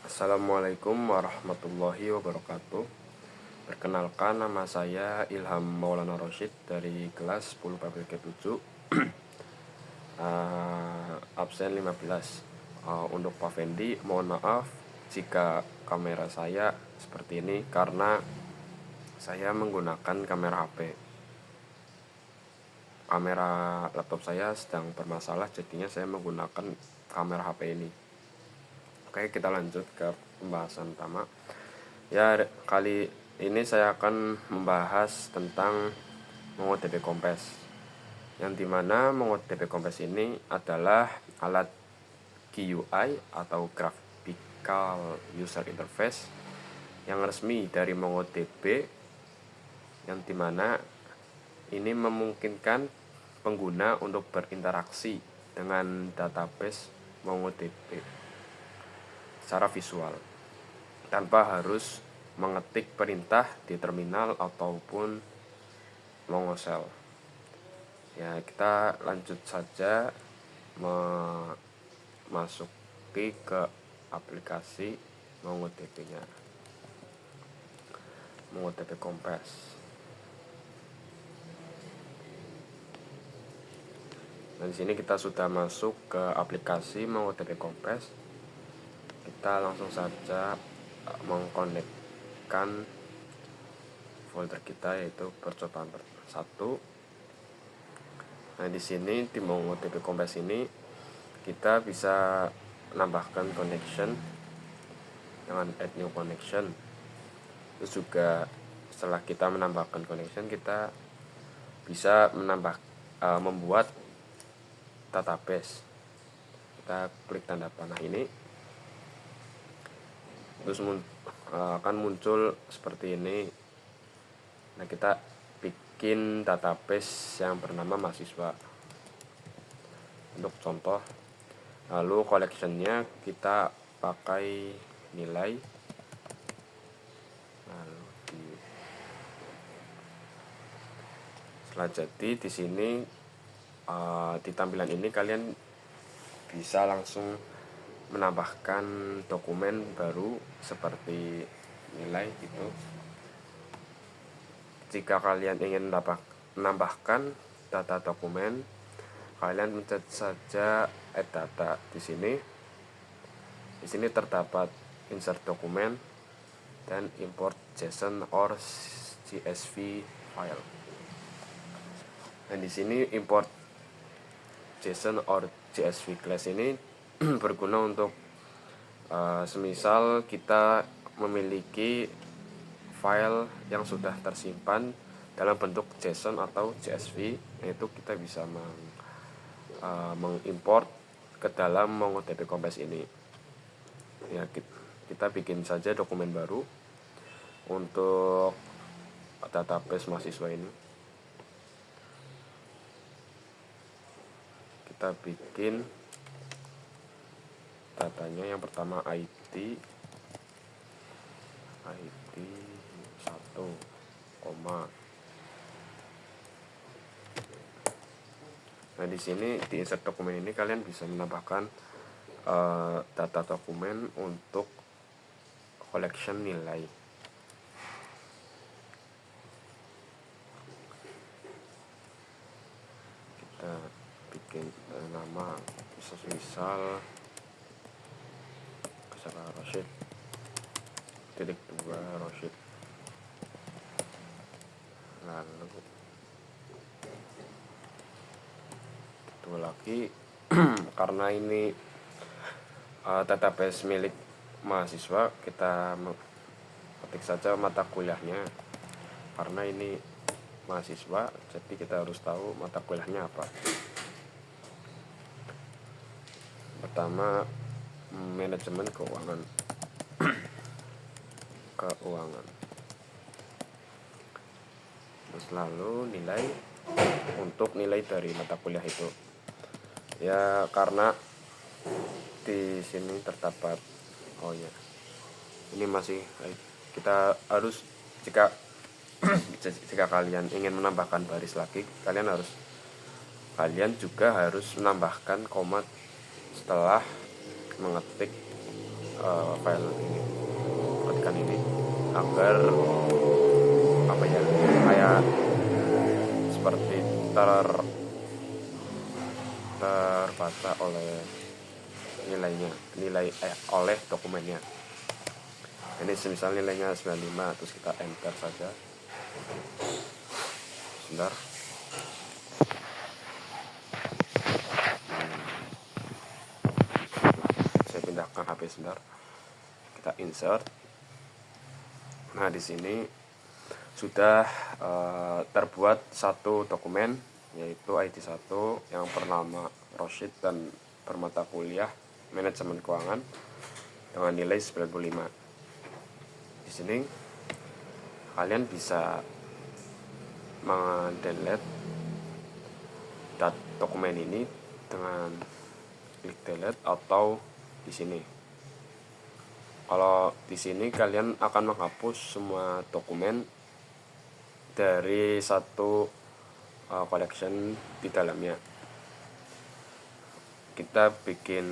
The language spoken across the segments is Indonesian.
Assalamualaikum warahmatullahi wabarakatuh. Perkenalkan, nama saya Ilham Maulana Rosyid dari kelas 10 PPG 7, absen 15. Untuk Pak Fendi, mohon maaf jika kamera saya seperti ini karena saya menggunakan kamera HP. Kamera laptop saya sedang bermasalah, jadinya saya menggunakan kamera HP ini. Oke, kita lanjut ke pembahasan utama. Ya, kali ini saya akan membahas tentang MongoDB Compass, yang dimana MongoDB Compass ini adalah alat GUI atau Graphical User Interface yang resmi dari MongoDB, yang dimana ini memungkinkan pengguna untuk berinteraksi dengan database MongoDB secara visual tanpa harus mengetik perintah di terminal ataupun Mongoshell. Ya, kita lanjut saja memasuki ke aplikasi MongoDB-nya. MongoDB Compass. Nah, di sini kita sudah masuk ke aplikasi MongoDB Compass. Kita langsung saja mengkonekkan folder kita, yaitu percobaan 1. Nah, di sini di MongoDB Compass ini kita bisa menambahkan connection dengan add new connection. Terus juga setelah kita menambahkan connection, kita bisa membuat database. Kita klik tanda panah ini, terus akan muncul seperti ini. Nah, kita bikin database yang bernama mahasiswa untuk contoh. Lalu collectionnya kita pakai nilai. Setelah jadi, di sini di tampilan ini kalian bisa langsung menambahkan dokumen baru seperti nilai gitu. Jika kalian ingin menambahkan data dokumen, kalian mencet saja add data di sini. Di sini terdapat insert dokumen dan import JSON or CSV file. Dan di sini import JSON or CSV class ini berguna untuk semisal kita memiliki file yang sudah tersimpan dalam bentuk JSON atau CSV, yaitu kita bisa mengimport ke dalam MongoDB Compass ini. Ya, kita bikin saja dokumen baru untuk database mahasiswa ini. Kita bikin datanya, yang pertama ID 1, Nah, di sini di insert dokumen ini kalian bisa menambahkan data dokumen untuk collection nilai. Kita bikin nama misal Rosyid -2 Rosyid. Lalu itu lagi karena ini database milik mahasiswa, kita ketik saja mata kuliahnya. Karena ini mahasiswa, jadi kita harus tahu mata kuliahnya apa. Pertama, manajemen keuangan. Terus lalu nilai, untuk nilai dari mata kuliah itu. Ya, karena di sini terdapat ini masih kita harus jika kalian ingin menambahkan baris lagi, kalian juga harus menambahkan koma setelah mengetik file ini, ketikan ini, agar apa ya, kayak seperti terbaca oleh nilai oleh dokumennya. Ini misalnya nilainya 95, terus kita enter saja. Sebentar. Saya pindahkan HP sebentar. Kita insert. Nah, di sini sudah terbuat satu dokumen, yaitu ID1 yang bernama Roshid dan bermata kuliah manajemen keuangan dengan nilai 95. Di sini kalian bisa mendelete dokumen ini dengan klik delete, atau di sini. Kalau di sini kalian akan menghapus semua dokumen dari satu collection di dalamnya. Kita bikin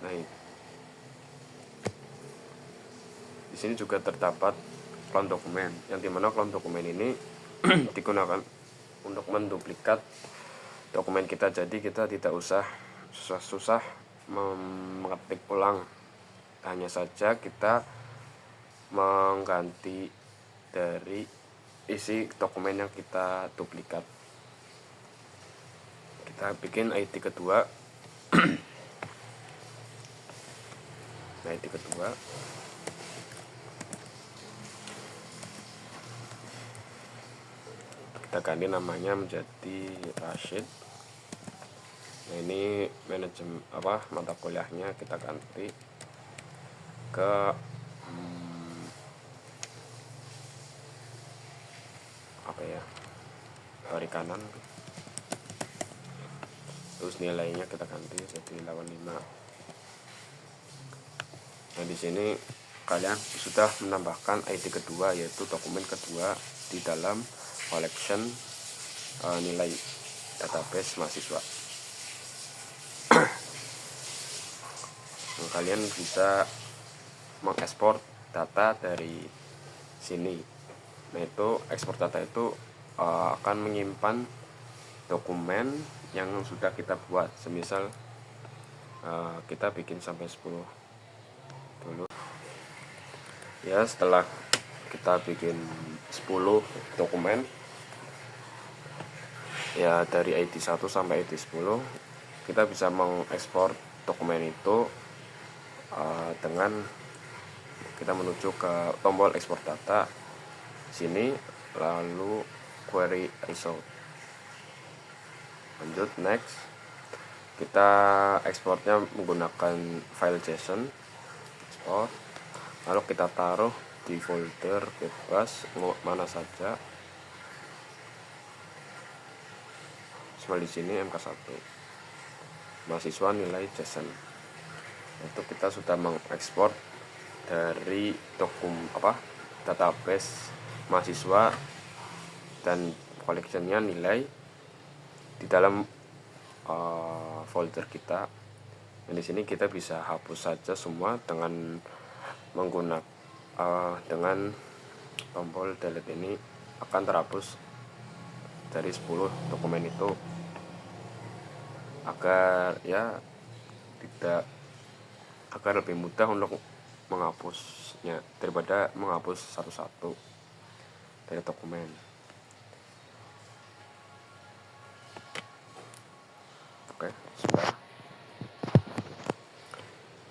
nah, di sini juga terdapat clone dokumen, yang dimana clone dokumen ini digunakan untuk menduplikat dokumen kita. Jadi kita tidak usah susah-susah mengetik ulang, hanya saja kita mengganti dari isi dokumen yang kita duplikat. Kita bikin ID kedua. Nah, ID kedua kita ganti namanya menjadi Rashid. Nah, ini manajemen mata kuliahnya kita ganti ke perikanan. Terus nilainya kita ganti jadi 85. Nah, di sini kalian sudah menambahkan ID kedua, yaitu dokumen kedua di dalam collection nilai database mahasiswa. Nah, kalian bisa mengekspor data dari sini. Nah, itu ekspor data itu akan menyimpan dokumen yang sudah kita buat. Semisal kita bikin sampai 10 dulu ya. Setelah kita bikin 10 dokumen ya, dari ID 1 sampai ID 10, kita bisa mengekspor dokumen itu dengan kita menuju ke tombol ekspor data sini, lalu query result, lanjut next. Kita ekspornya menggunakan file JSON ekspor, lalu kita taruh di folder bebas mana saja. Di sini MK1 mahasiswa nilai JSON. Itu kita sudah mengekspor dari database mahasiswa dan collectionnya nilai di dalam folder kita. Dan di sini kita bisa hapus saja semua dengan menggunakan dengan tombol delete. Ini akan terhapus dari 10 dokumen itu, agar lebih mudah untuk menghapusnya daripada menghapus satu-satu dari dokumen. Oke, sudah.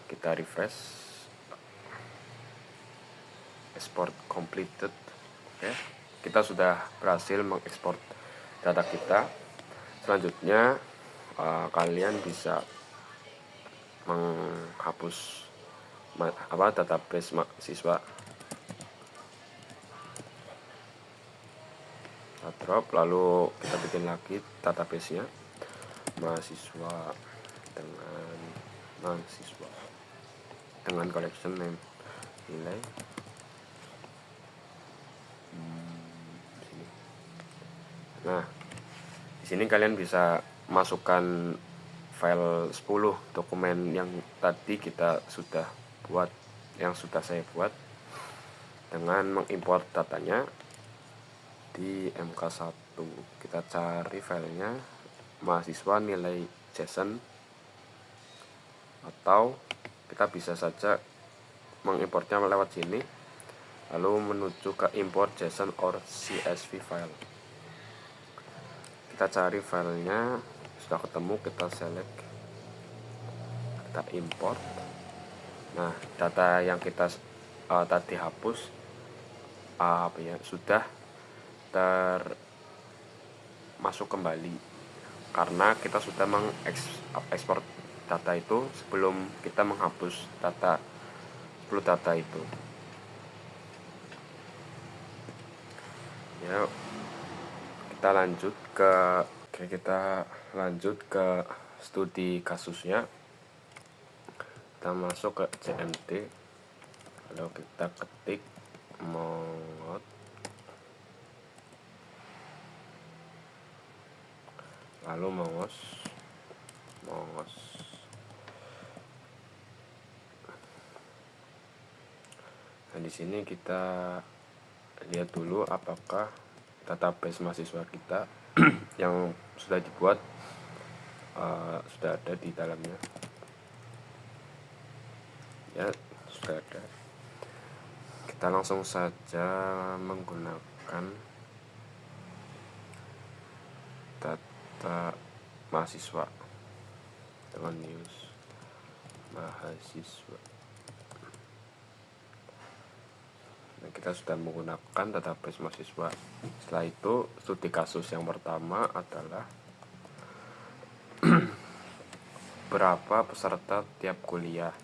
Kita refresh. Export completed. Oke, kita sudah berhasil mengekspor data kita. Selanjutnya kalian bisa menghapus database mahasiswa. Kita drop, lalu kita bikin lagi database-nya mahasiswa dengan collection name nilai. Nah, di sini kalian bisa masukkan file 10 dokumen yang tadi kita sudah buat, yang sudah saya buat, dengan mengimport datanya di MK1. Kita cari filenya mahasiswa nilai JSON, atau kita bisa saja mengimportnya lewat sini lalu menuju ke import JSON or CSV file. Kita cari filenya, sudah ketemu, kita select, kita import. Nah, data yang kita tadi hapus sudah termasuk kembali karena kita sudah mengekspor data itu sebelum kita menghapus data 10 data itu. Ya, kita lanjut ke studi kasusnya. Kita masuk ke CMD, lalu kita ketik mongot, lalu mongos. Nah, di sini kita lihat dulu apakah database mahasiswa kita yang sudah dibuat sudah ada di dalamnya. Ya, sudah ada. Kita langsung saja menggunakan data mahasiswa dengan news mahasiswa. Nah, kita sudah menggunakan database mahasiswa. Setelah itu, studi kasus yang pertama adalah berapa peserta tiap kuliah.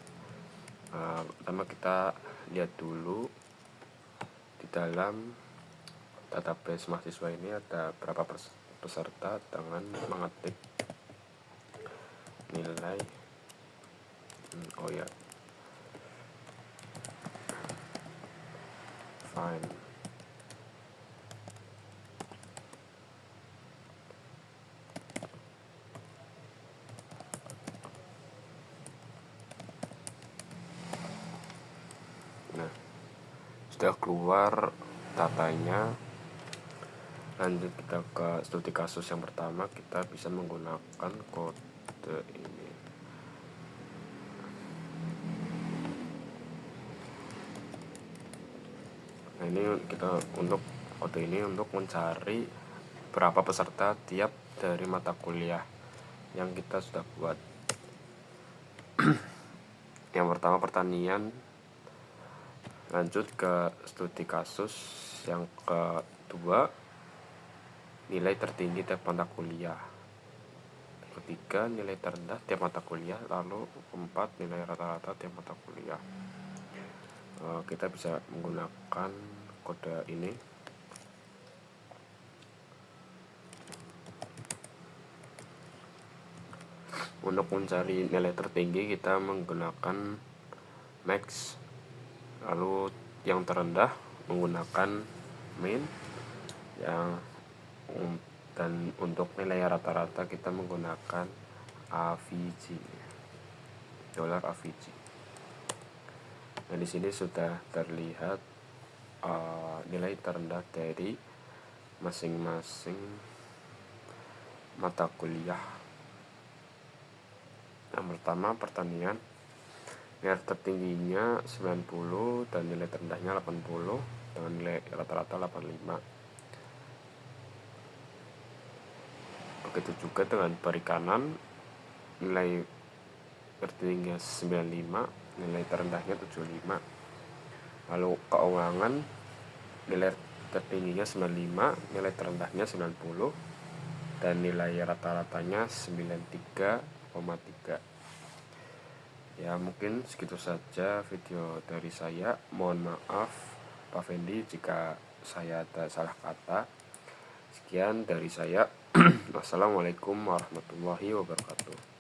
Pertama kita lihat dulu di dalam database mahasiswa ini ada berapa peserta dengan mengetik nilai find Nah, sudah keluar datanya. Lanjut kita ke studi kasus yang pertama. Kita bisa menggunakan kode ini. Nah, ini kita untuk kode ini untuk mencari berapa peserta tiap dari mata kuliah yang kita sudah buat. Yang pertama pertanian. Lanjut ke studi kasus yang kedua, nilai tertinggi tiap mata kuliah. Ketiga, nilai terendah tiap mata kuliah. Lalu keempat, nilai rata-rata tiap mata kuliah. Kita bisa menggunakan kode ini. Untuk mencari nilai tertinggi kita menggunakan max, lalu yang terendah menggunakan min, dan untuk nilai rata-rata kita menggunakan AVG, dolar AVG. Nah, di sini sudah terlihat nilai terendah dari masing-masing mata kuliah. Yang pertama pertanian, nilai tertingginya 90 dan nilai terendahnya 80 dengan nilai rata-rata 85. Begitu juga dengan perikanan, nilai tertingginya 95, nilai terendahnya 75. Lalu keuangan, nilai tertingginya 95, nilai terendahnya 90 dan nilai rata-ratanya 93,3. Ya, mungkin segitu saja video dari saya. Mohon maaf Pak Fendi jika saya ada salah kata. Sekian dari saya. Wassalamualaikum warahmatullahi wabarakatuh.